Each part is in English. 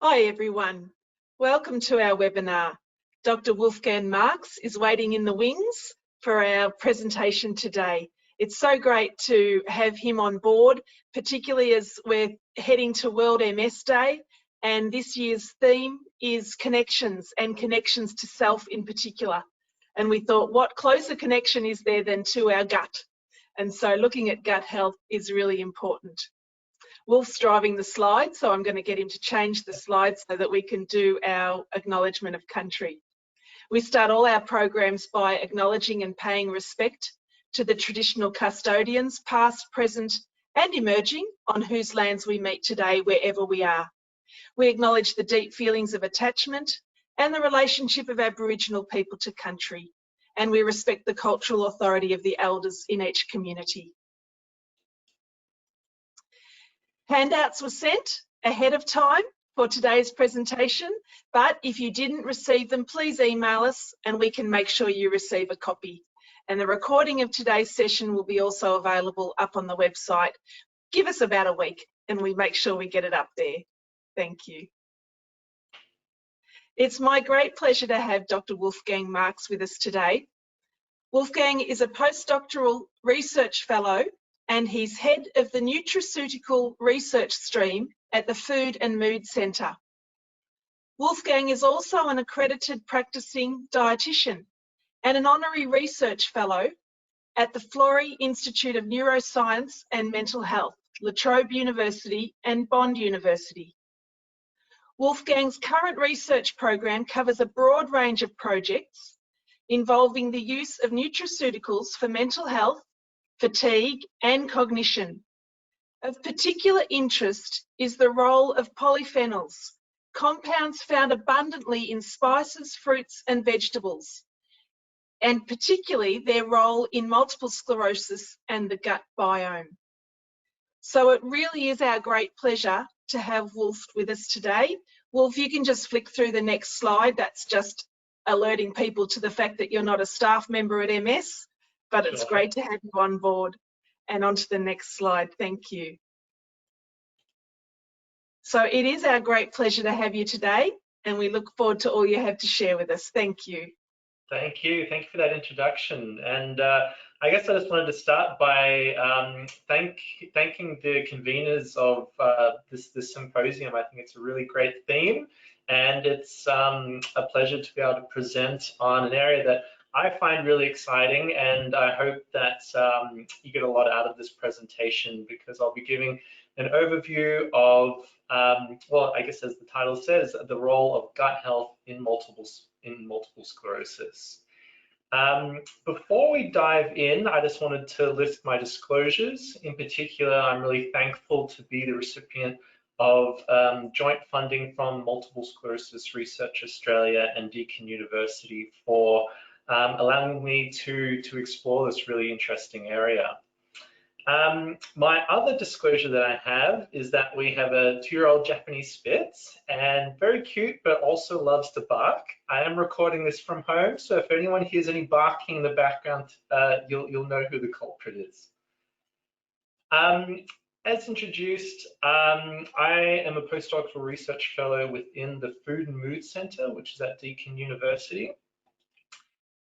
Hi everyone, welcome to our webinar. Dr. Wolfgang Marx is waiting in the wings for our presentation today. It's so great to have him on board, particularly as we're heading to World MS Day, and this year's theme is connections and connections to self in particular. And we thought, what closer connection is there than to our gut? And so looking at gut health is really important. Wolf's driving the slides, so I'm going to get him to change the slides so that we can do our acknowledgement of country. We start all our programs by acknowledging and paying respect to the traditional custodians, past, present, and emerging, on whose lands we meet today, wherever we are. We acknowledge the deep feelings of attachment and the relationship of Aboriginal people to country, and we respect the cultural authority of the elders in each community. Handouts were sent ahead of time for today's presentation, but if you didn't receive them, please email us and we can make sure you receive a copy. And the recording of today's session will be also available up on the website. Give us about a week and we make sure we get it up there. Thank you. It's my great pleasure to have Dr. Wolfgang Marx with us today. Wolfgang is a postdoctoral research fellow and he's head of the nutraceutical research stream at the Food and Mood Centre. Wolfgang is also an accredited practicing dietitian and an honorary research fellow at the Florey Institute of Neuroscience and Mental Health, La Trobe University and Bond University. Wolfgang's current research program covers a broad range of projects involving the use of nutraceuticals for mental health, fatigue and cognition. Of particular interest is the role of polyphenols, compounds found abundantly in spices, fruits and vegetables, and particularly their role in multiple sclerosis and the gut biome. So it really is our great pleasure to have Wolf with us today. Wolf, you can just flick through the next slide. That's just alerting people to the fact that you're not a staff member at MS. But it's great to have you on board. And on to the next slide. Thank you. So it is our great pleasure to have you today, and we look forward to all you have to share with us. Thank you. Thank you. Thank you for that introduction. And I guess I just wanted to start by thanking the conveners of this symposium. I think it's a really great theme, and it's a pleasure to be able to present on an area that I find really exciting, and I hope that you get a lot out of this presentation, because I'll be giving an overview of, well, I guess as the title says, the role of gut health in multiple sclerosis. Before we dive in, I just wanted to list my disclosures. In particular, I'm really thankful to be the recipient of joint funding from Multiple Sclerosis Research Australia and Deakin University for allowing me to explore this really interesting area. My other disclosure that I have is that we have a 2-year-old Japanese Spitz, and very cute, but also loves to bark. I am recording this from home, so if anyone hears any barking in the background, you'll know who the culprit is. As introduced, I am a postdoctoral research fellow within the Food and Mood Centre, which is at Deakin University.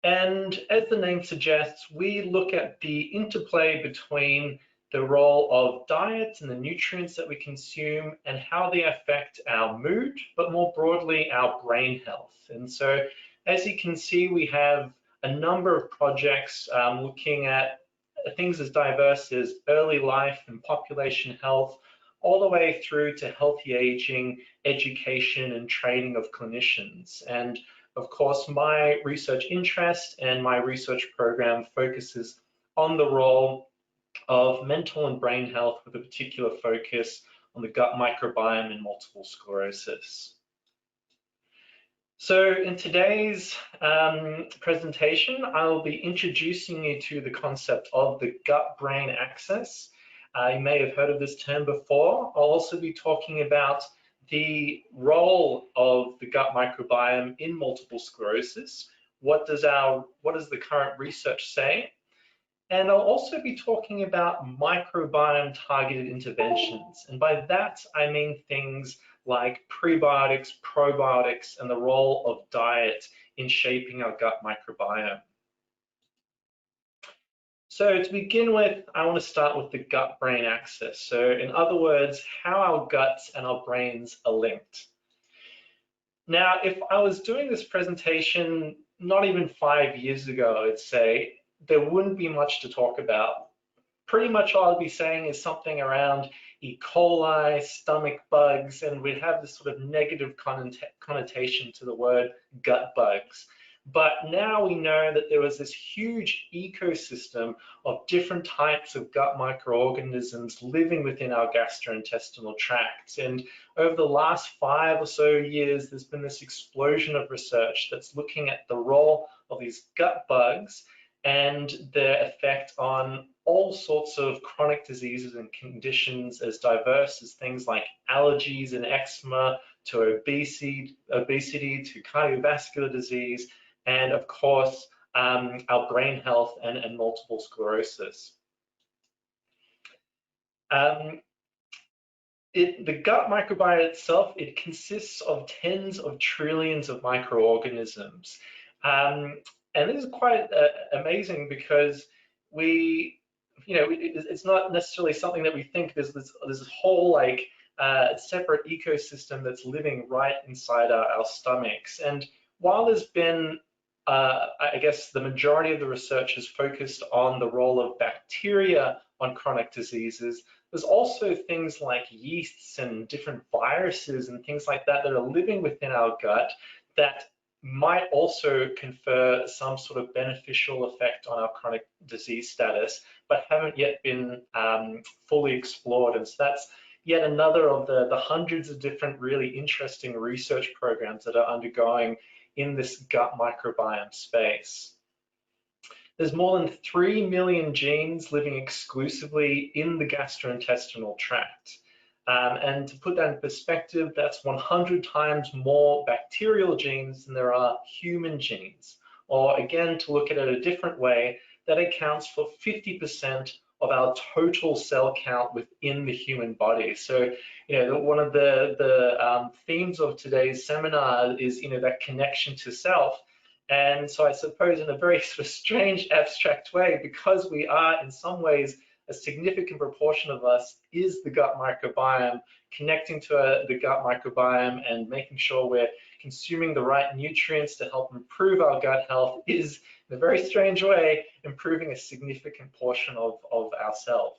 And as the name suggests, we look at the interplay between the role of diet and the nutrients that we consume and how they affect our mood, but more broadly, our brain health. And so, as you can see, we have a number of projects looking at things as diverse as early life and population health, all the way through to healthy aging, education, and training of clinicians. And of course, my research interest and my research program focuses on the role of mental and brain health, with a particular focus on the gut microbiome in multiple sclerosis. So in today's presentation, I'll be introducing you to the concept of the gut-brain axis. You may have heard of this term before. I'll also be talking about the role of the gut microbiome in multiple sclerosis. What does the current research say? And I'll also be talking about microbiome targeted interventions. And by that, I mean things like prebiotics, probiotics, and the role of diet in shaping our gut microbiome. So to begin with, I want to start with the gut-brain axis. So in other words, how our guts and our brains are linked. Now, if I was doing this presentation not even 5 years ago, I'd say, there wouldn't be much to talk about. Pretty much all I'd be saying is something around E. coli, stomach bugs, and we'd have this sort of negative connotation to the word gut bugs. But now we know that there was this huge ecosystem of different types of gut microorganisms living within our gastrointestinal tract. And over the last 5 or so years, there's been this explosion of research that's looking at the role of these gut bugs and their effect on all sorts of chronic diseases and conditions as diverse as things like allergies and eczema to obesity to cardiovascular disease, and of course, our brain health and multiple sclerosis. The gut microbiome itself, it consists of tens of trillions of microorganisms. And this is quite amazing because it's not necessarily something that we think there's this whole like separate ecosystem that's living right inside our stomachs. And while there's been, I guess, the majority of the research is focused on the role of bacteria on chronic diseases, there's also things like yeasts and different viruses and things like that that are living within our gut that might also confer some sort of beneficial effect on our chronic disease status, but haven't yet been fully explored. And so that's yet another of the hundreds of different really interesting research programs that are undergoing in this gut microbiome space. There's more than 3 million genes living exclusively in the gastrointestinal tract. And to put that in perspective, that's 100 times more bacterial genes than there are human genes. Or again, to look at it a different way, that accounts for 50% of our total cell count within the human body. So, one of the themes of today's seminar is, that connection to self. And so I suppose in a very sort of strange, abstract way, because we are in some ways a significant proportion of us is the gut microbiome, connecting to the gut microbiome and making sure we're consuming the right nutrients to help improve our gut health is, in a very strange way, improving a significant portion of ourselves.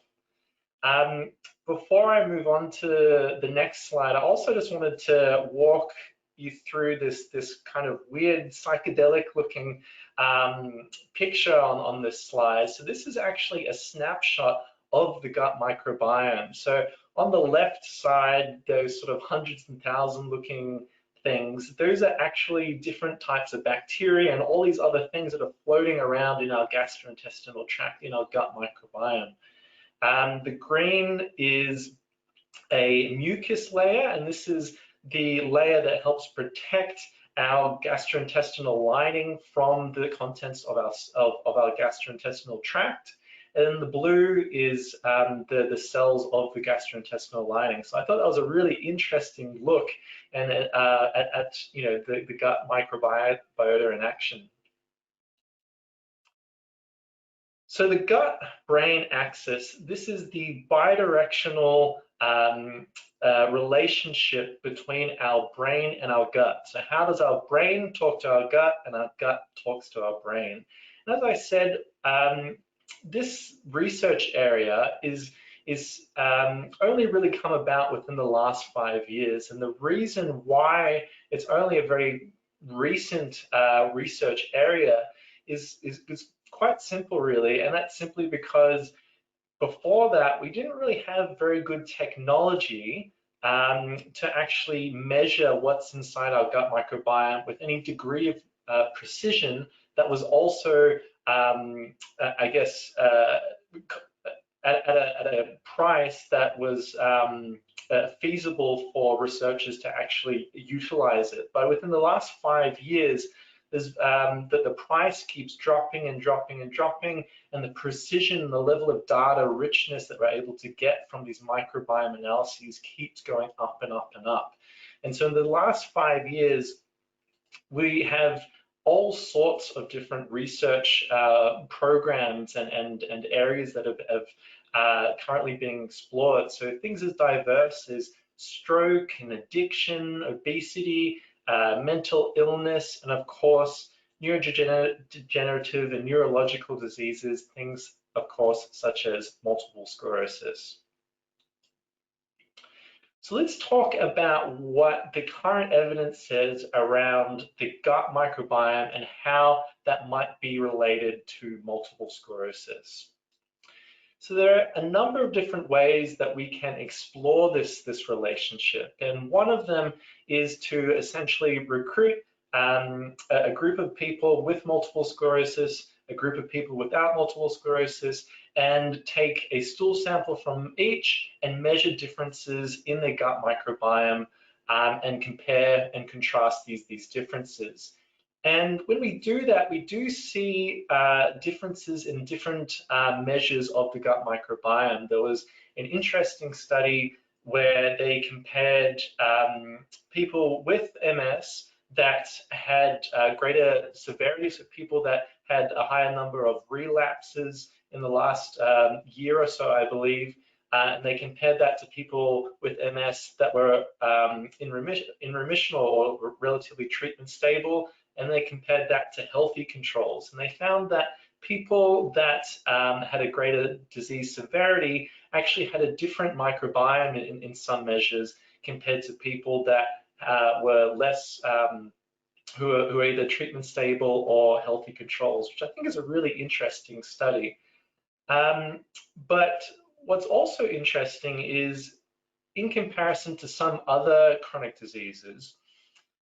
Before I move on to the next slide, I also just wanted to walk you through this kind of weird psychedelic looking picture on this slide. So this is actually a snapshot of the gut microbiome. So on the left side, those sort of hundreds and thousand looking things, those are actually different types of bacteria and all these other things that are floating around in our gastrointestinal tract, in our gut microbiome. The green is a mucus layer, and this is the layer that helps protect our gastrointestinal lining from the contents of our gastrointestinal tract. And the blue is the cells of the gastrointestinal lining. So I thought that was a really interesting look and at the gut microbiota in action. So the gut-brain axis, this is the bidirectional relationship between our brain and our gut. So how does our brain talk to our gut and our gut talks to our brain? And as I said, this research area is only really come about within the last 5 years. And the reason why it's only a very recent research area is quite simple, really. And that's simply because before that, we didn't really have very good technology to actually measure what's inside our gut microbiome with any degree of precision that was also, I guess, at a price that was feasible for researchers to actually utilize it. But within the last 5 years, there's the price keeps dropping and dropping and dropping, and the precision, the level of data richness that we're able to get from these microbiome analyses keeps going up and up and up. And so in the last 5 years, we have all sorts of different research programs and areas that have currently being explored. So things as diverse as stroke and addiction, obesity, mental illness, and of course, neurodegenerative and neurological diseases, things, of course, such as multiple sclerosis. So let's talk about what the current evidence says around the gut microbiome and how that might be related to multiple sclerosis. So there are a number of different ways that we can explore this relationship. And one of them is to essentially recruit a group of people with multiple sclerosis, a group of people without multiple sclerosis, and take a stool sample from each and measure differences in their gut microbiome and compare and contrast these differences. And when we do that, we do see differences in different measures of the gut microbiome. There was an interesting study where they compared people with MS that had greater severity, so people that had a higher number of relapses in the last year or so, I believe, and they compared that to people with MS that were in remission or relatively treatment stable, and they compared that to healthy controls. And they found that people that had a greater disease severity actually had a different microbiome in some measures compared to people that were less, who were either treatment stable or healthy controls, which I think is a really interesting study. But what's also interesting is in comparison to some other chronic diseases,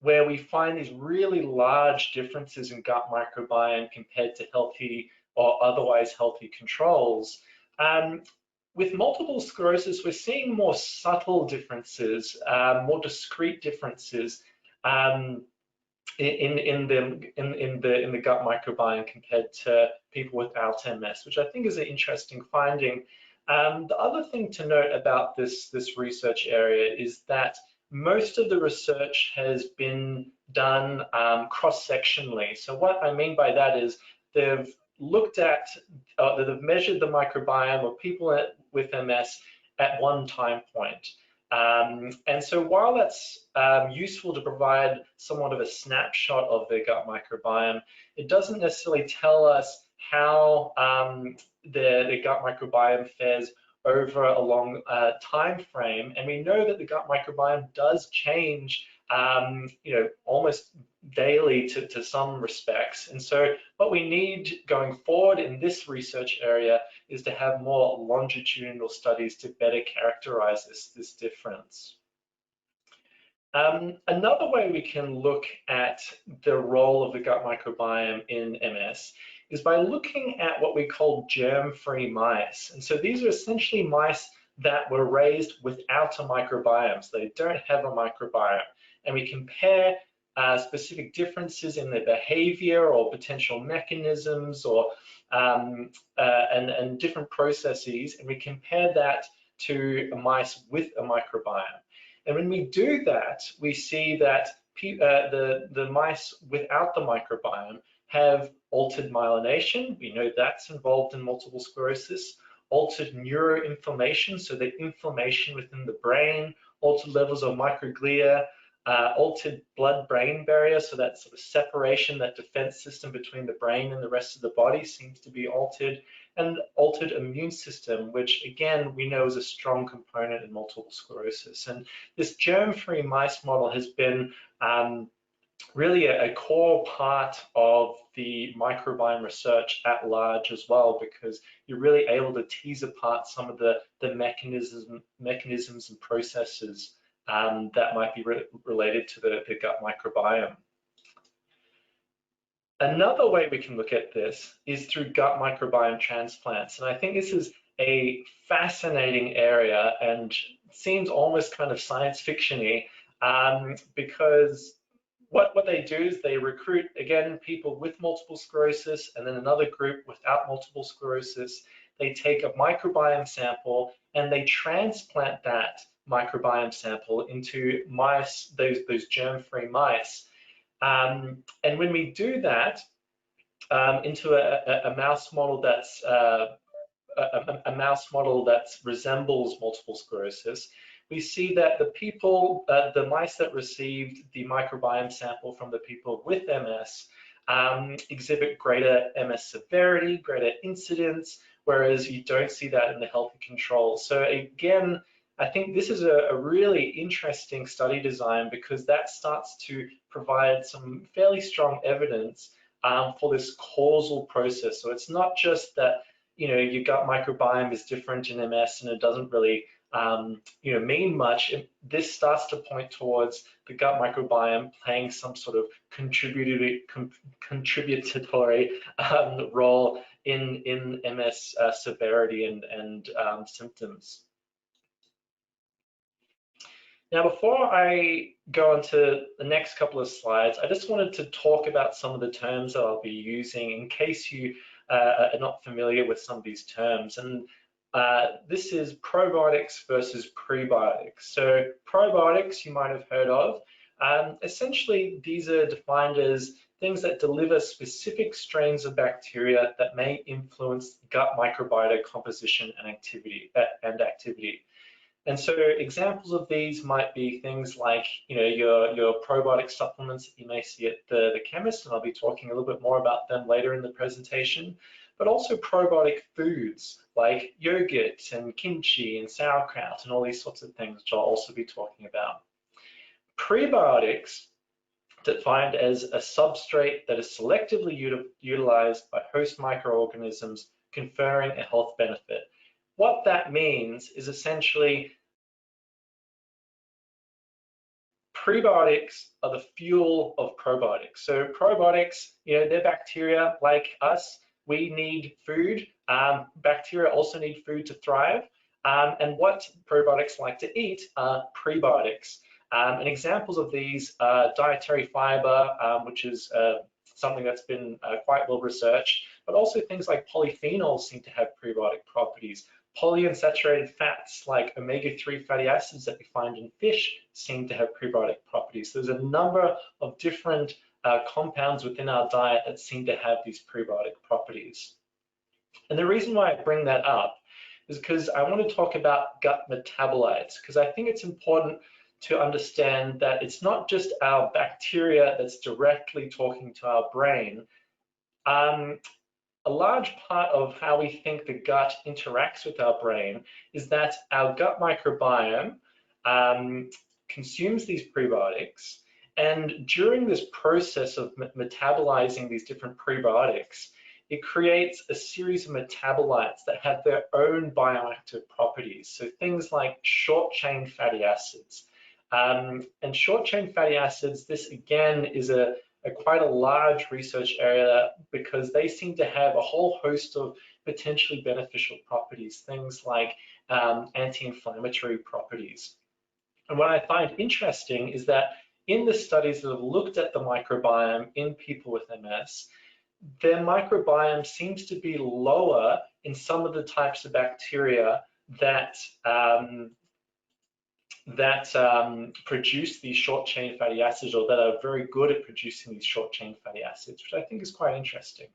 where we find these really large differences in gut microbiome compared to healthy or otherwise healthy controls. With multiple sclerosis, we're seeing more subtle differences, more discrete differences in the gut microbiome compared to people without MS, which I think is an interesting finding. The other thing to note about this research area is that most of the research has been done cross-sectionally. So what I mean by that is they've looked at, they've measured the microbiome of people with MS at one time point. And so while that's useful to provide somewhat of a snapshot of their gut microbiome, it doesn't necessarily tell us how the gut microbiome fares over a long time frame. And we know that the gut microbiome does change almost daily to some respects. And so what we need going forward in this research area is to have more longitudinal studies to better characterize this difference. Another way we can look at the role of the gut microbiome in MS is by looking at what we call germ-free mice. And so these are essentially mice that were raised without a microbiome, so they don't have a microbiome. And we compare specific differences in their behavior or potential mechanisms or and different processes, and we compare that to mice with a microbiome. And when we do that, we see that the mice without the microbiome have altered myelination. We know that's involved in multiple sclerosis, altered neuroinflammation, so the inflammation within the brain, altered levels of microglia, altered blood-brain barrier, so that sort of separation, that defense system between the brain and the rest of the body seems to be altered, and altered immune system, which again, we know is a strong component in multiple sclerosis. And this germ-free mice model has been really a core part of the microbiome research at large as well, because you're really able to tease apart some of the mechanisms and processes that might be related to the gut microbiome. Another way we can look at this is through gut microbiome transplants. And I think this is a fascinating area and seems almost kind of science fiction-y because what they do is they recruit, again, people with multiple sclerosis and then another group without multiple sclerosis. They take a microbiome sample and they transplant that microbiome sample into mice, those germ-free mice. And when we do that into a mouse model that's a mouse model that resembles multiple sclerosis, we see that the mice that received the microbiome sample from the people with MS exhibit greater MS severity, greater incidence, whereas you don't see that in the healthy control. So again, I think this is a really interesting study design, because that starts to provide some fairly strong evidence for this causal process. So it's not just that your gut microbiome is different in MS and it doesn't really mean much. This starts to point towards the gut microbiome playing some sort of contributory role in MS severity and symptoms. Now, before I go on to the next couple of slides, I just wanted to talk about some of the terms that I'll be using in case you are not familiar with some of these terms. And this is probiotics versus prebiotics. So probiotics you might have heard of. Essentially, these are defined as things that deliver specific strains of bacteria that may influence gut microbiota composition and activity. And so examples of these might be things like, your probiotic supplements that you may see at the chemist, and I'll be talking a little bit more about them later in the presentation, but also probiotic foods like yogurt and kimchi and sauerkraut and all these sorts of things, which I'll also be talking about. Prebiotics, defined as a substrate that is selectively utilized by host microorganisms, conferring a health benefit. What that means is essentially prebiotics are the fuel of probiotics. So probiotics, they're bacteria like us. We need food. Bacteria also need food to thrive. And what probiotics like to eat are prebiotics. And examples of these are dietary fiber, which is something that's been quite well researched, but also things like polyphenols seem to have prebiotic properties. Polyunsaturated fats like omega-3 fatty acids that we find in fish seem to have prebiotic properties. There's a number of different compounds within our diet that seem to have these prebiotic properties. And the reason why I bring that up is because I want to talk about gut metabolites, because I think it's important to understand that it's not just our bacteria that's directly talking to our brain. A large part of how we think the gut interacts with our brain is that our gut microbiome consumes these prebiotics, and during this process of metabolizing these different prebiotics, it creates a series of metabolites that have their own bioactive properties. So things like short-chain fatty acids. And short-chain fatty acids, this again is quite a large research area, because they seem to have a whole host of potentially beneficial properties, things like anti-inflammatory properties. And what I find interesting is that in the studies that have looked at the microbiome in people with MS, their microbiome seems to be lower in some of the types of bacteria that produce these short-chain fatty acids, or that are very good at producing these short-chain fatty acids, which I think is quite interesting.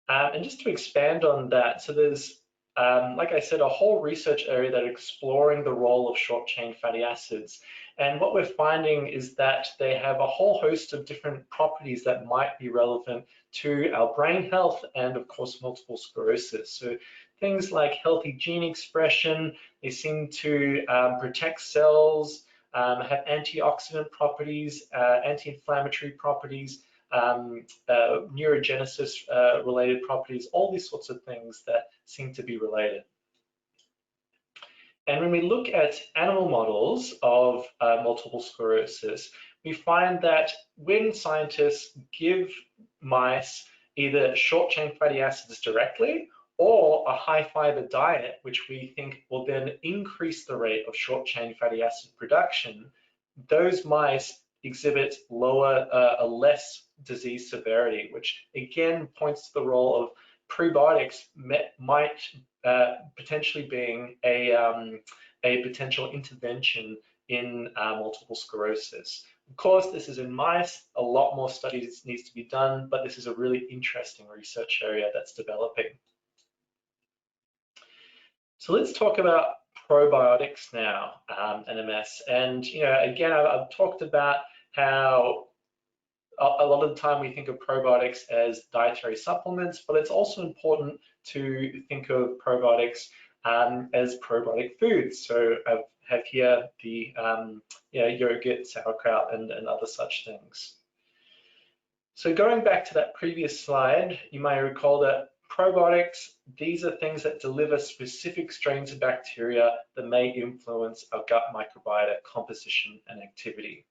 And just to expand on that, so there's, like I said, a whole research area that are exploring the role of short-chain fatty acids. And what we're finding is that they have a whole host of different properties that might be relevant to our brain health and, of course, multiple sclerosis. So things like healthy gene expression, they seem to protect cells, have antioxidant properties, anti-inflammatory properties, neurogenesis related properties, all these sorts of things that seem to be related. And when we look at animal models of multiple sclerosis, we find that when scientists give mice either short-chain fatty acids directly or a high-fiber diet, which we think will then increase the rate of short-chain fatty acid production, those mice exhibit less disease severity, which again points to the role of prebiotics might potentially being a potential intervention in multiple sclerosis. Of course, this is in mice. A lot more studies needs to be done, but this is a really interesting research area that's developing. So let's talk about probiotics now, NMS. And again, I've talked about how a lot of the time we think of probiotics as dietary supplements, but it's also important to think of probiotics as probiotic foods. So I have here the yogurt, sauerkraut, and other such things. So going back to that previous slide, you may recall that probiotics, these are things that deliver specific strains of bacteria that may influence our gut microbiota composition and activity.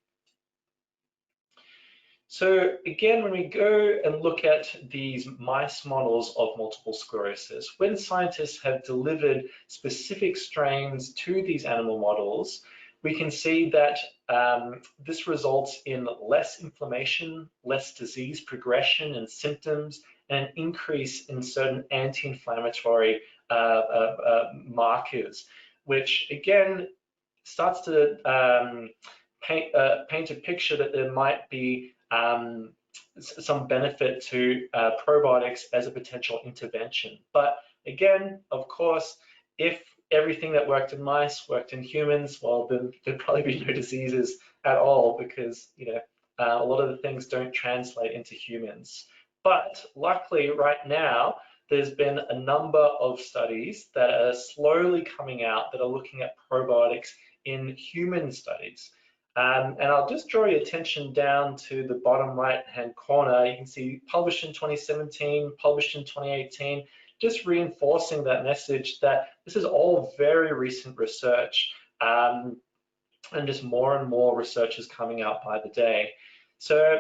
So again, when we go and look at these mice models of multiple sclerosis, when scientists have delivered specific strains to these animal models, we can see that this results in less inflammation, less disease progression and symptoms, and an increase in certain anti-inflammatory markers, which again starts to paint a picture that there might be some benefit to probiotics as a potential intervention. But again, of course, if everything that worked in mice worked in humans, well, then there'd probably be no diseases at all, because a lot of the things don't translate into humans. But luckily, right now, there's been a number of studies that are slowly coming out that are looking at probiotics in human studies. And I'll just draw your attention down to the bottom right-hand corner. You can see published in 2017, published in 2018, just reinforcing that message that this is all very recent research, and just more and more research is coming out by the day. So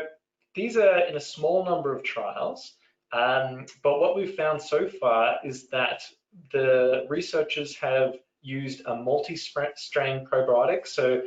these are in a small number of trials, but what we've found so far is that the researchers have used a multi-strain probiotic. So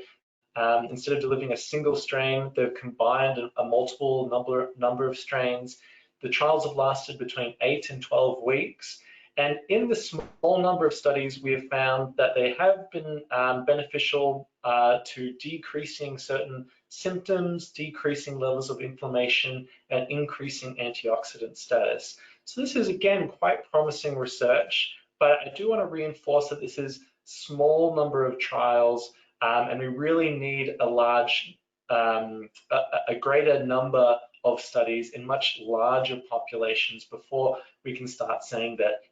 instead of delivering a single strain, they've combined a multiple number of strains. The trials have lasted between 8 and 12 weeks. And in the small number of studies, we have found that they have been beneficial to decreasing certain symptoms, decreasing levels of inflammation, and increasing antioxidant status. So this is, again, quite promising research, but I do want to reinforce that this is small number of trials, and we really need a large, a greater number of studies in much larger populations before we can start saying that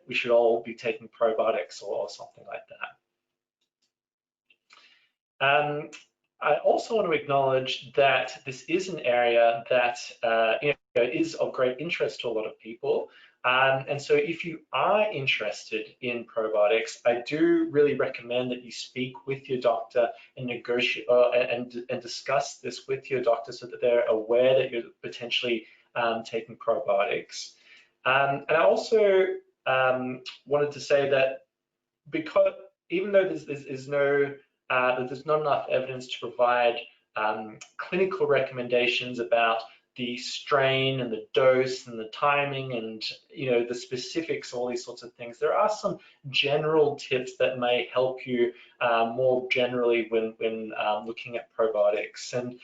we should all be taking probiotics or something like that. I also want to acknowledge that this is an area that is of great interest to a lot of people. And so if you are interested in probiotics, I do really recommend that you speak with your doctor and negotiate and discuss this with your doctor so that they're aware that you're potentially taking probiotics. And I also wanted to say that because even though there's not enough evidence to provide clinical recommendations about the strain and the dose and the timing and the specifics, all these sorts of things, there are some general tips that may help you more generally when looking at probiotics. And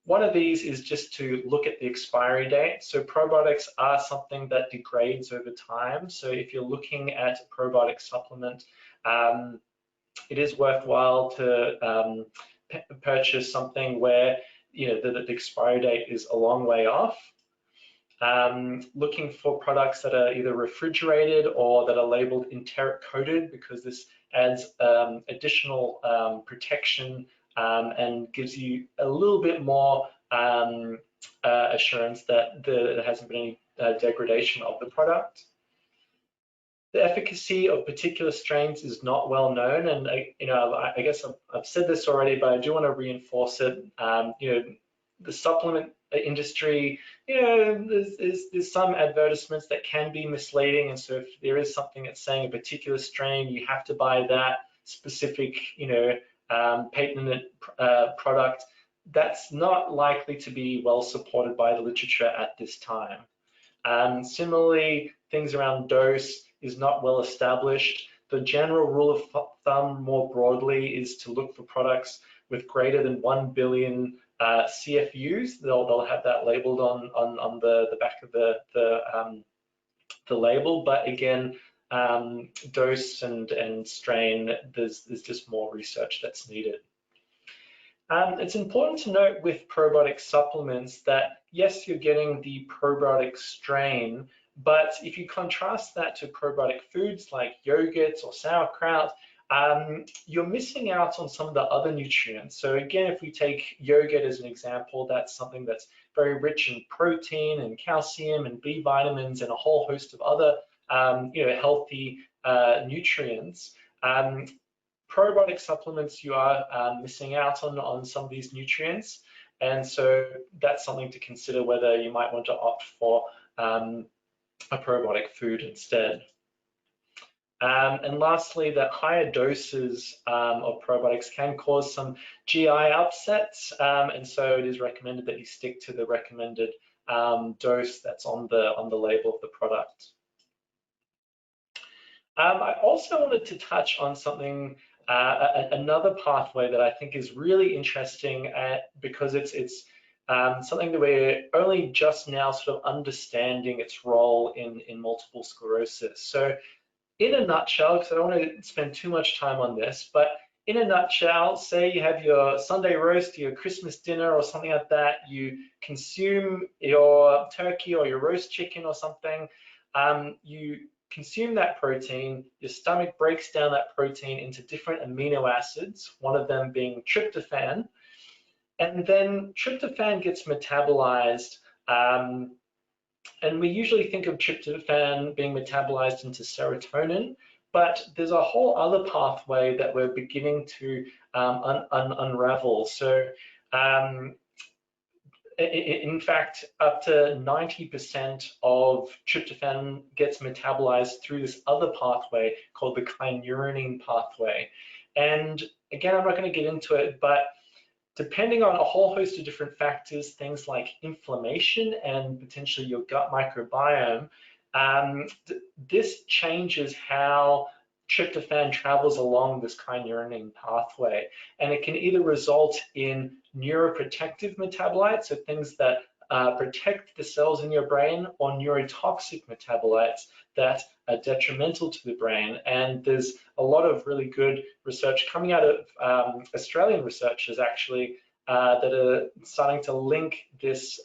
one of these is just to look at the expiry date. So probiotics are something that degrades over time. So if you're looking at a probiotic supplement, it is worthwhile to purchase something where the expiry date is a long way off. Looking for products that are either refrigerated or that are labeled enteric coated, because this adds additional protection and gives you a little bit more assurance that there hasn't been any degradation of the product. The efficacy of particular strains is not well known, and I guess I've said this already, but I do want to reinforce it. The supplement industry, there's some advertisements that can be misleading, and so if there is something that's saying a particular strain, you have to buy that specific, patented product. That's not likely to be well supported by the literature at this time. Similarly, things around dose is not well established. the general rule of thumb more broadly is to look for products with greater than 1 billion CFUs. They'll have that labeled on the back of the label, but again, dose and strain, there's just more research that's needed. It's important to note with probiotic supplements that yes, you're getting the probiotic strain, but if you contrast that to probiotic foods like yogurts or sauerkraut, you're missing out on some of the other nutrients. So again, if we take yogurt as an example, that's something that's very rich in protein and calcium and B vitamins and a whole host of other healthy nutrients. Probiotic supplements, you are missing out on some of these nutrients, and so that's something to consider whether you might want to opt for a probiotic food instead. And lastly, that higher doses of probiotics can cause some GI upsets, and so it is recommended that you stick to the recommended dose that's on the label of the product. I also wanted to touch on something, another pathway that I think is really interesting because it's something that we're only just now sort of understanding its role in multiple sclerosis. So in a nutshell, because I don't want to spend too much time on this, but in a nutshell, say you have your Sunday roast, your Christmas dinner or something like that, you consume your turkey or your roast chicken or something, you consume that protein, your stomach breaks down that protein into different amino acids, one of them being tryptophan, and then tryptophan gets metabolized, and we usually think of tryptophan being metabolized into serotonin, but there's a whole other pathway that we're beginning to unravel. So in fact, up to 90% of tryptophan gets metabolized through this other pathway called the kynurenine pathway. And again, I'm not going to get into it, but depending on a whole host of different factors, things like inflammation and potentially your gut microbiome, this changes how tryptophan travels along this kynurenine pathway. And it can either result in neuroprotective metabolites, so things that protect the cells in your brain, or neurotoxic metabolites that are detrimental to the brain. And there's a lot of really good research coming out of Australian researchers actually that are starting to link this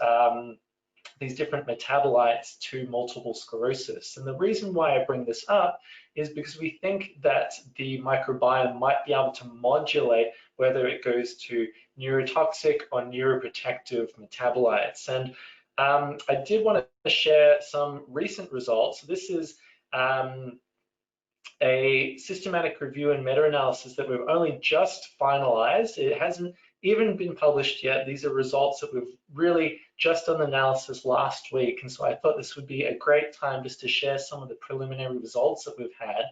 these different metabolites to multiple sclerosis. And the reason why I bring this up is because we think that the microbiome might be able to modulate whether it goes to neurotoxic or neuroprotective metabolites. And I did want to share some recent results. This is a systematic review and meta-analysis that we've only just finalized. It hasn't even been published yet. These are results that we've really just done the analysis last week. And so I thought this would be a great time just to share some of the preliminary results that we've had,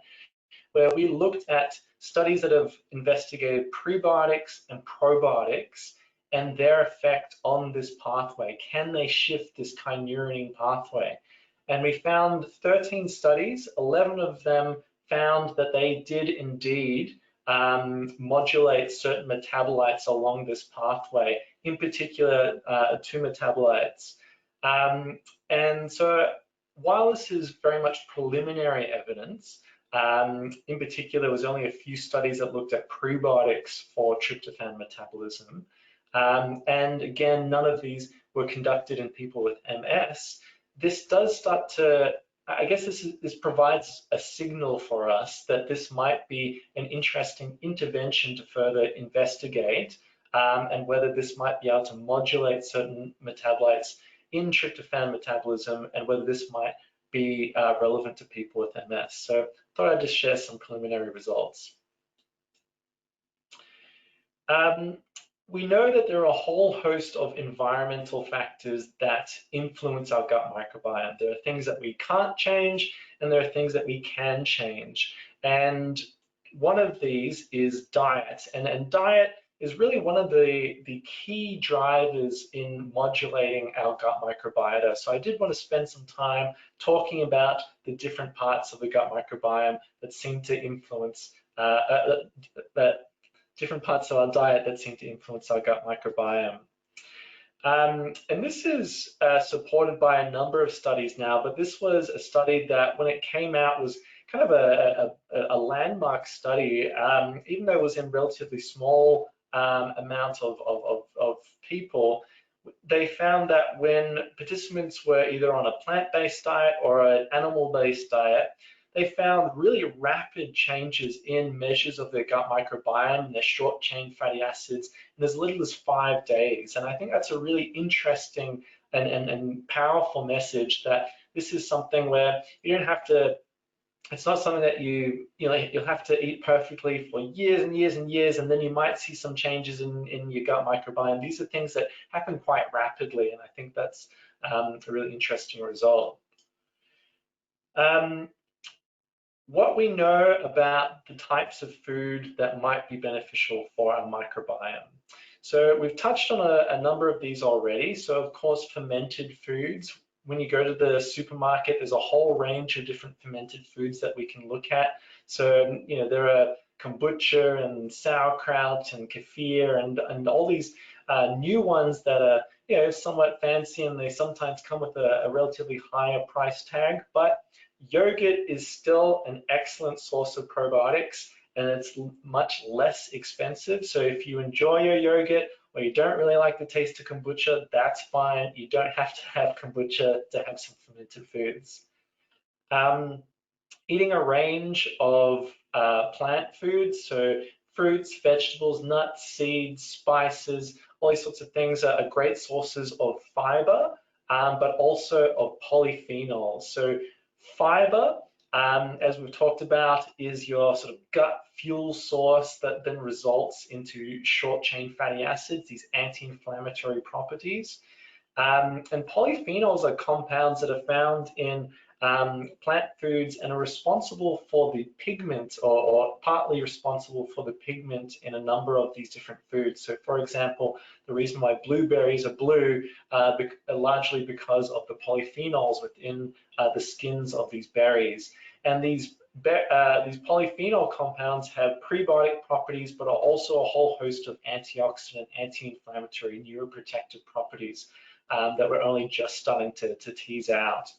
where we looked at studies that have investigated prebiotics and probiotics and their effect on this pathway. Can they shift this kynurenine pathway? And we found 13 studies, 11 of them found that they did indeed modulate certain metabolites along this pathway, in particular two metabolites. And so while this is very much preliminary evidence, in particular, there was only a few studies that looked at prebiotics for tryptophan metabolism. And again, none of these were conducted in people with MS. This does start to, I guess this provides a signal for us that this might be an interesting intervention to further investigate and whether this might be able to modulate certain metabolites in tryptophan metabolism and whether this might be relevant to people with MS. So I thought I'd just share some preliminary results. We know that there are a whole host of environmental factors that influence our gut microbiome. There are things that we can't change, and there are things that we can change. And one of these is diet. And diet is really one of the key drivers in modulating our gut microbiota. So I did want to spend some time talking about the different parts of the gut microbiome that seem to influence, different parts of our diet that seem to influence our gut microbiome. And this is supported by a number of studies now, but this was a study that when it came out was kind of a landmark study, even though it was in relatively small amount of people. They found that when participants were either on a plant-based diet or an animal-based diet, they found really rapid changes in measures of their gut microbiome and their short-chain fatty acids in as little as 5 days. And I think that's a really interesting and powerful message that this is something where you don't have to, it's not something that you'll have to eat perfectly for years and years and years, and then you might see some changes in your gut microbiome. These are things that happen quite rapidly, and I think that's a really interesting result. What we know about the types of food that might be beneficial for our microbiome. So we've touched on a number of these already. So of course, fermented foods. When you go to the supermarket, there's a whole range of different fermented foods that we can look at. So, there are kombucha and sauerkraut and kefir and all these new ones that are, somewhat fancy, and they sometimes come with a relatively higher price tag, but yogurt is still an excellent source of probiotics, and it's much less expensive. So if you enjoy your yogurt or you don't really like the taste of kombucha, that's fine. You don't have to have kombucha to have some fermented foods. Eating a range of plant foods, so fruits, vegetables, nuts, seeds, spices, all these sorts of things are great sources of fiber, but also of polyphenols. So fiber, as we've talked about, is your sort of gut fuel source that then results into short-chain fatty acids, these anti-inflammatory properties. And polyphenols are compounds that are found in plant foods and are responsible for the pigment, or partly responsible for the pigment in a number of these different foods. So for example, the reason why blueberries are blue largely because of the polyphenols within the skins of these berries. And these polyphenol compounds have prebiotic properties, but are also a whole host of antioxidant, anti-inflammatory, neuroprotective properties that we're only just starting to tease out.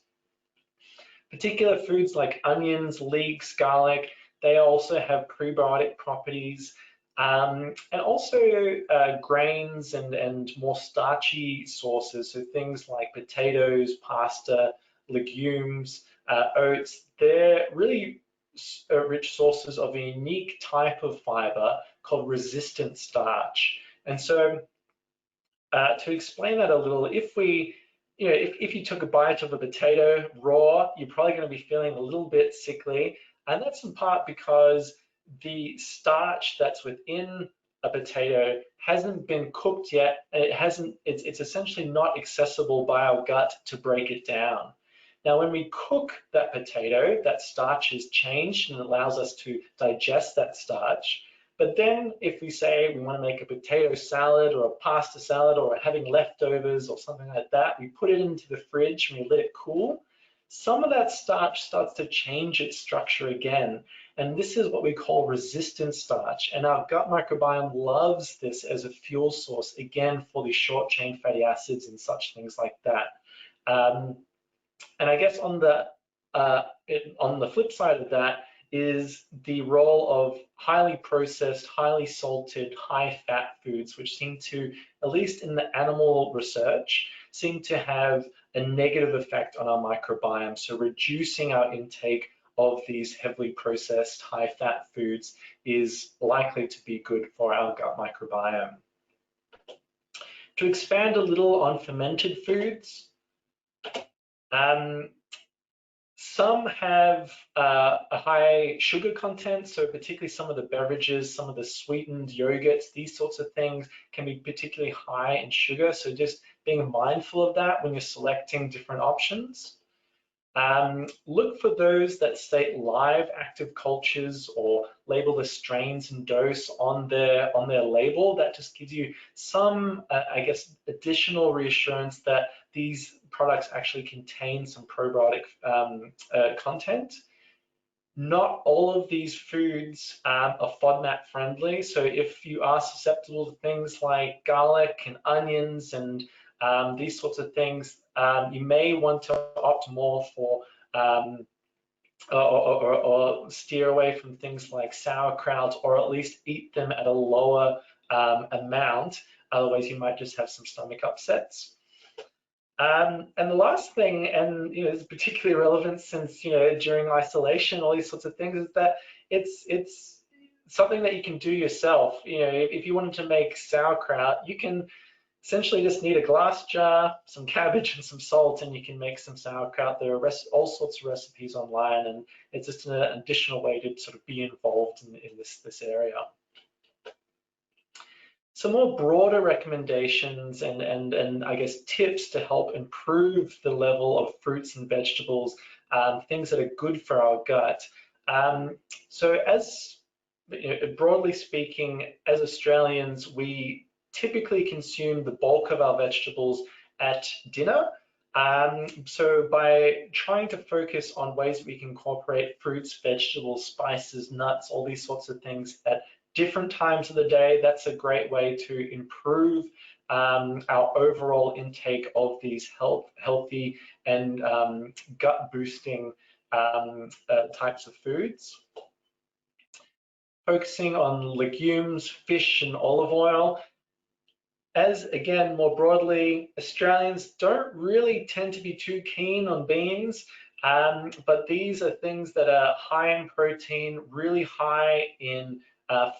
Particular foods like onions, leeks, garlic, they also have prebiotic properties. And also grains and more starchy sources, so things like potatoes, pasta, legumes, oats, they're really rich sources of a unique type of fiber called resistant starch. And so to explain that a little, if you took a bite of a potato raw, you're probably going to be feeling a little bit sickly, and that's in part because the starch that's within a potato hasn't been cooked yet, and it's essentially not accessible by our gut to break it down. Now, when we cook that potato, that starch is changed and allows us to digest that starch. But then if we say we want to make a potato salad or a pasta salad or having leftovers or something like that, we put it into the fridge and we let it cool, some of that starch starts to change its structure again. And this is what we call resistant starch. And our gut microbiome loves this as a fuel source, again, for the short chain fatty acids and such things like that. And I guess on the flip side of that is the role of highly processed, highly salted, high fat foods, which seem to, at least in the animal research, seem to have a negative effect on our microbiome. So reducing our intake of these heavily processed, high fat foods is likely to be good for our gut microbiome. To expand a little on fermented foods, some have a high sugar content, so particularly some of the beverages, some of the sweetened yogurts, these sorts of things can be particularly high in sugar. So just being mindful of that when you're selecting different options. Look for those that state live active cultures or label the strains and dose on their label. That just gives you some, I guess, additional reassurance that these products actually contain some probiotic content. Not all of these foods are FODMAP friendly. So if you are susceptible to things like garlic and onions and these sorts of things, you may want to opt more for or steer away from things like sauerkraut, or at least eat them at a lower amount. Otherwise, you might just have some stomach upsets. And the last thing, and is particularly relevant since during isolation, all these sorts of things, is that it's something that you can do yourself. If you wanted to make sauerkraut, you can essentially just need a glass jar, some cabbage, and some salt, and you can make some sauerkraut. There are all sorts of recipes online, and it's just an additional way to sort of be involved in this area. Some more broader recommendations and I guess tips to help improve the level of fruits and vegetables, things that are good for our gut. So as broadly speaking, as Australians, we typically consume the bulk of our vegetables at dinner. So by trying to focus on ways that we can incorporate fruits, vegetables, spices, nuts, all these sorts of things at different times of the day, that's a great way to improve our overall intake of these healthy and gut boosting types of foods. Focusing on legumes, fish, and olive oil. As again, more broadly, Australians don't really tend to be too keen on beans, but these are things that are high in protein, really high in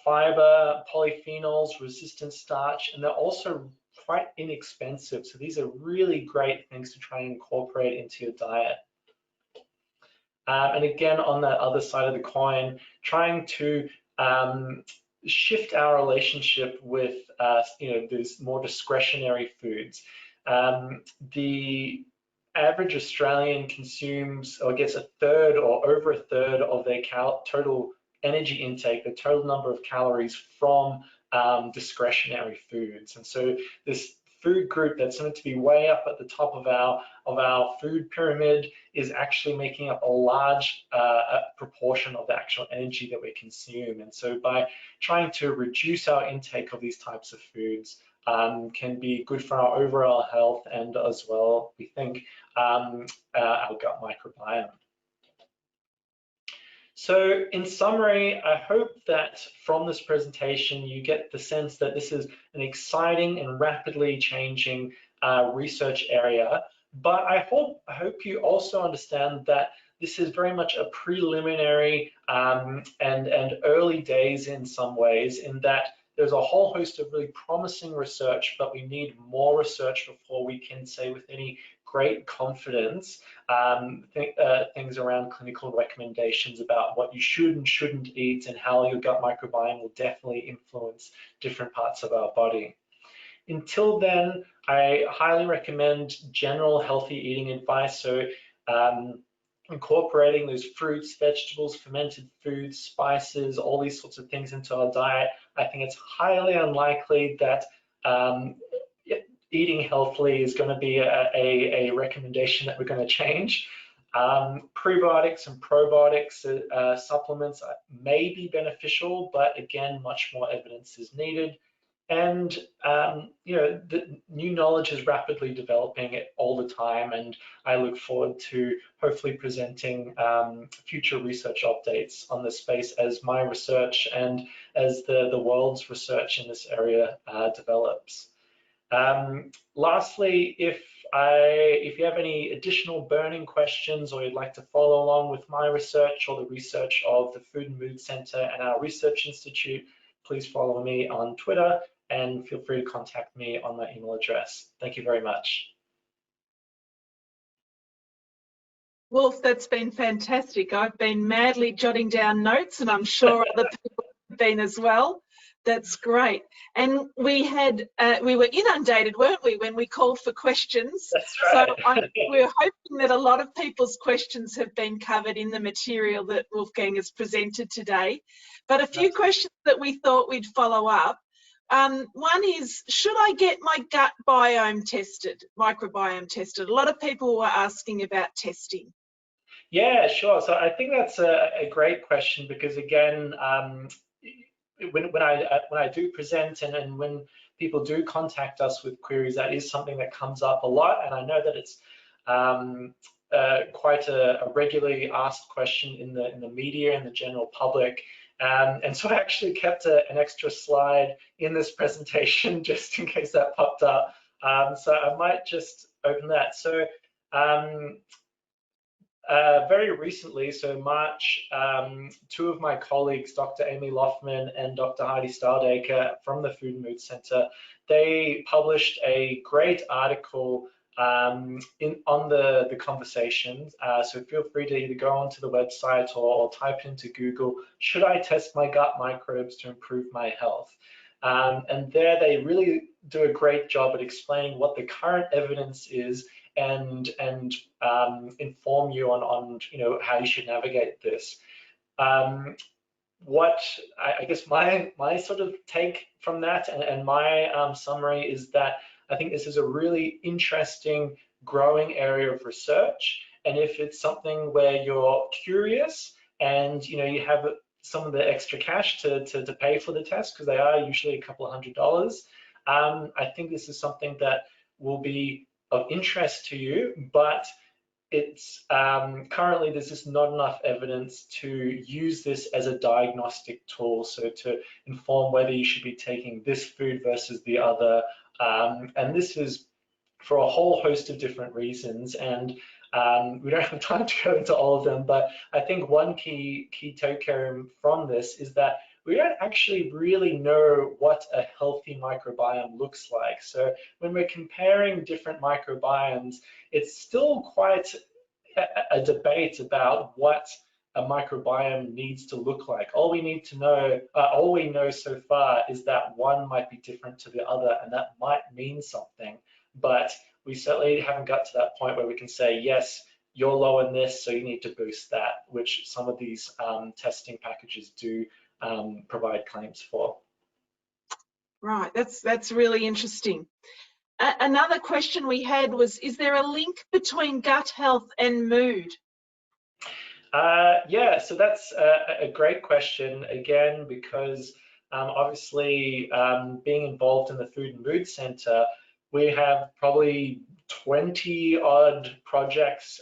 fiber, polyphenols, resistant starch, and they're also quite inexpensive. So these are really great things to try and incorporate into your diet. And again, on that other side of the coin, trying to shift our relationship with these more discretionary foods. The average Australian consumes or gets a third or over a third of their total energy intake, the total number of calories from discretionary foods. And so this food group that's meant to be way up at the top of our food pyramid is actually making up a large proportion of the actual energy that we consume. And so by trying to reduce our intake of these types of foods can be good for our overall health and as well, we think, our gut microbiome. So in summary, I hope that from this presentation, you get the sense that this is an exciting and rapidly changing research area. But I hope you also understand that this is very much a preliminary and early days in some ways, in that there's a whole host of really promising research, but we need more research before we can say with any great confidence things around clinical recommendations about what you should and shouldn't eat and how your gut microbiome will definitely influence different parts of our body. Until then, I highly recommend general healthy eating advice. So incorporating those fruits, vegetables, fermented foods, spices, all these sorts of things into our diet. I think it's highly unlikely that eating healthily is going to be a recommendation that we're going to change. Prebiotics and probiotics supplements may be beneficial, but again, much more evidence is needed. And the new knowledge is rapidly developing all the time, and I look forward to hopefully presenting future research updates on this space as my research and as the world's research in this area develops. Lastly, if you have any additional burning questions or you'd like to follow along with my research or the research of the Food and Mood Center and our Research Institute, please follow me on Twitter and feel free to contact me on my email address. Thank you very much. Wolf, that's been fantastic. I've been madly jotting down notes, and I'm sure other people have been as well. That's great. And we were inundated, weren't we, when we called for questions? That's right. So we're hoping that a lot of people's questions have been covered in the material that Wolfgang has presented today. But a few questions that we thought we'd follow up. One is, should I get my gut biome tested, microbiome tested? A lot of people were asking about testing. Yeah, sure. So I think that's a great question because, again, when I do present and when people do contact us with queries, that is something that comes up a lot, and I know that it's quite a regularly asked question in the media and the general public. And so I actually kept an extra slide in this presentation just in case that popped up. So I might just open that. So very recently, so March, two of my colleagues, Dr. Amy Loftman and Dr. Heidi Staldacre from the Food and Mood Center, they published a great article on the conversations. So feel free to either go onto the website or type into Google, should I test my gut microbes to improve my health? And there they really do a great job at explaining what the current evidence is and inform you on how you should navigate this. What I guess my sort of take from that and my summary is that I think this is a really interesting growing area of research, and if it's something where you're curious and you have some of the extra cash to pay for the test, because they are usually a couple of $100, I think this is something that will be of interest to you, but it's currently there's just not enough evidence to use this as a diagnostic tool, so to inform whether you should be taking this food versus the other, and this is for a whole host of different reasons, and we don't have time to go into all of them, but I think one key take home from this is that we don't actually really know what a healthy microbiome looks like. So when we're comparing different microbiomes, it's still quite a debate about what a microbiome needs to look like. All we know so far is that one might be different to the other, and that might mean something, but we certainly haven't got to that point where we can say, yes, you're low in this, so you need to boost that, which some of these testing packages do provide claims for. Right, that's really interesting. Another question we had was, is there a link between gut health and mood? Yeah, so that's a great question, again, because obviously being involved in the Food and Mood Center, we have probably 20 odd projects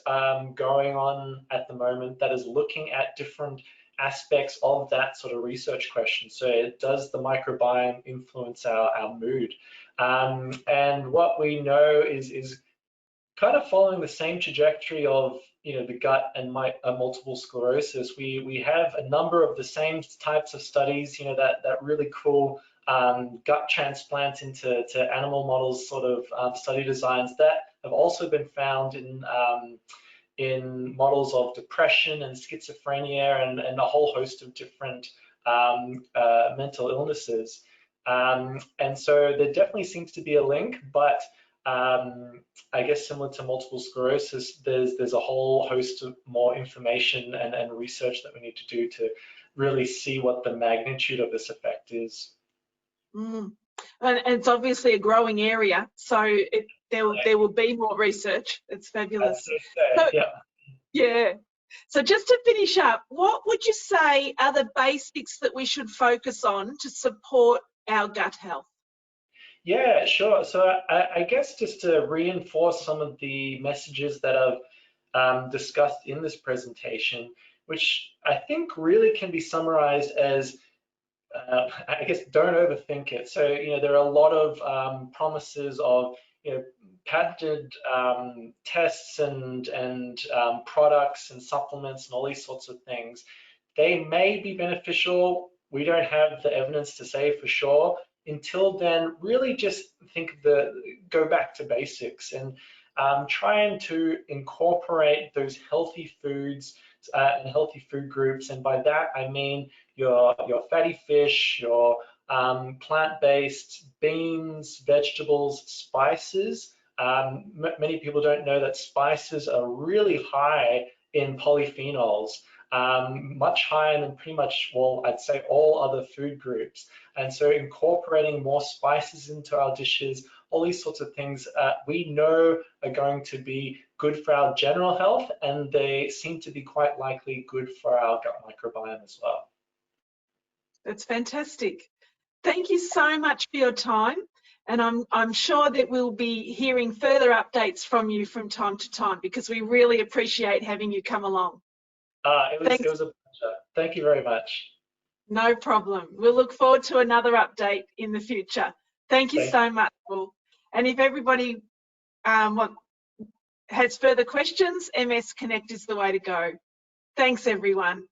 going on at the moment that is looking at different aspects of that sort of research question. So does the microbiome influence our mood? And what we know is kind of following the same trajectory of the gut and multiple sclerosis. We have a number of the same types of studies, that really cool gut transplant into animal models sort of study designs that have also been found in models of depression and schizophrenia and a whole host of different mental illnesses. And so there definitely seems to be a link, but I guess similar to multiple sclerosis, there's a whole host of more information and research that we need to do to really see what the magnitude of this effect is. And it's obviously a growing area, so there will be more research. It's fabulous. So, yeah. So just to finish up, what would you say are the basics that we should focus on to support our gut health? Yeah, sure. So I guess just to reinforce some of the messages that I've discussed in this presentation, which I think really can be summarized as, I guess, don't overthink it. So, there are a lot of promises of, patented tests and products and supplements and all these sorts of things. They may be beneficial. We don't have the evidence to say for sure. Until then, really just go back to basics and trying to incorporate those healthy foods and healthy food groups. And by that, I mean your fatty fish, your plant-based beans, vegetables, spices. Many people don't know that spices are really high in polyphenols, much higher than pretty much, well, I'd say all other food groups. And so incorporating more spices into our dishes, all these sorts of things we know are going to be good for our general health, and they seem to be quite likely good for our gut microbiome as well. That's fantastic. Thank you so much for your time. And I'm sure that we'll be hearing further updates from you from time to time, because we really appreciate having you come along. It was a pleasure. Thank you very much. No problem. We'll look forward to another update in the future. Thank you so much, Paul. And if everybody has further questions, MS Connect is the way to go. Thanks, everyone.